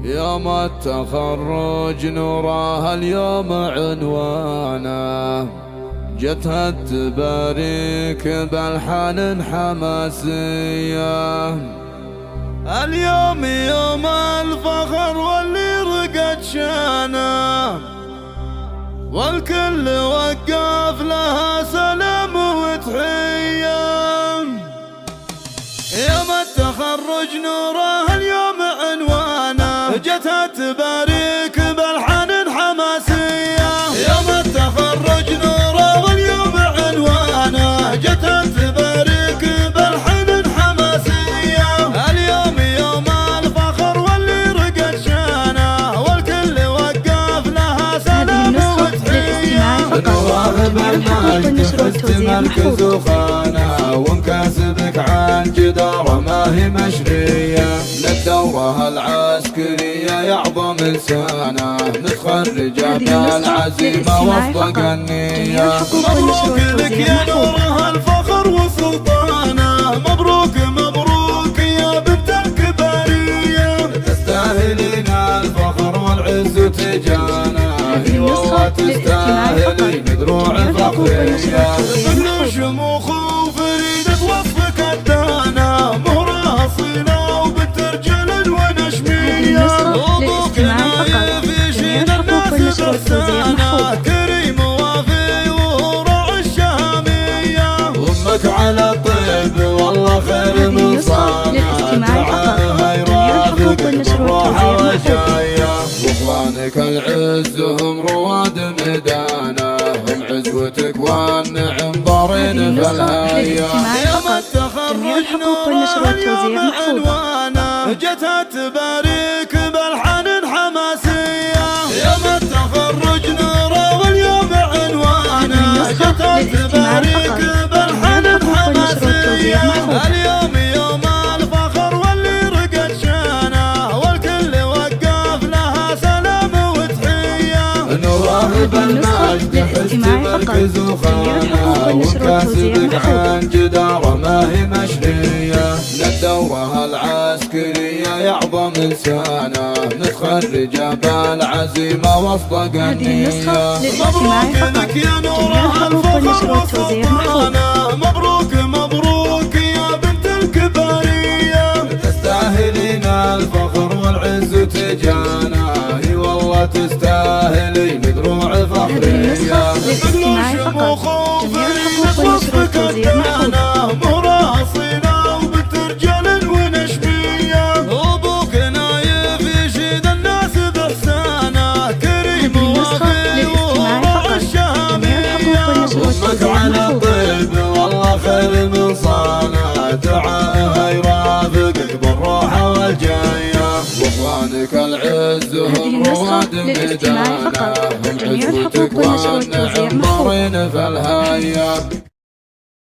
يوم التخرج نوره اليوم عنوانه، جتها التباريك بألحان حماسية. اليوم يوم الفخر واللي رقد شانه، والكل وقف لها سلام وتحية. يوم التخرج نوره اليوم عنوانه، جتها تباريك بألحان حماسية. يوم التخرج نوره واليوم عنوانه، جتها تباريك بألحان حماسية. اليوم يوم الفخر واللي رقد شانه، والكل وقف لها سلام وتحية. نوره بالمجد حزت مركز وخانه، ومكاسبك عن جدارة ما هي مشرية. للدورة العسكرية يعظم لسانه، متخرجة بالعزيمة واصدق النية. مبروك لك يا نوره الفخر وسلطانه، مبروك مبروك يا بنت الكبارية. تستاهلين الفخر والعز وتجانا، اي والله تستاهلين دروع فخرية. كل شموخ وفريدة وصفك الدانا، مهرة أصيلة وبنت رجال ونشمية. أبوك نايف يشيل الناس برسانة، كريم وافي وراعي الشامية. أمك على الطيب والله خير من صانع، دعاها يرافق بالروحة والجاية. واخوانك العز هم رواد ميدانه، هم عزوتك والنعم ضارين في الهاية. يوم التخرج نور اليوم عنوانه، جتها تباريك بألحان حماسية. يوم التخرج نور واليوم عنوانه، جتها تباريك بألحان حماسية. اليوم يوم الفخر واللي رقد شانه، والكل وقف لها سلام وتحية. نوره بالمجد حزت مركز وخانه، ومكاسبك عن جدارة ما هي مشرية. للدورة العسكرية يعظم لسانه، متخرجة بالعزيمة واصدق النية. مبروك لك يا نوره الفخر وسلطانه، مبروك مبروك يا بنت الكبارية. تستاهلين الفخر والعز وتجانا، اي والله تستاهلين دروع فخرية. كل شموخ وفريدة وصفك الدانا، مهرة أصيلة وبنت رجال ونشمية. أبوك نايف يشيد الناس بإحسانه، كريم وافي وراعي الشامية. أمك على الطيب والله خير من صانع، دعاها يرافقك بالروحة والجاية. واخوانك العز هم رواد ميدانه، هم عزوتك والنعم ضارين في الهاية.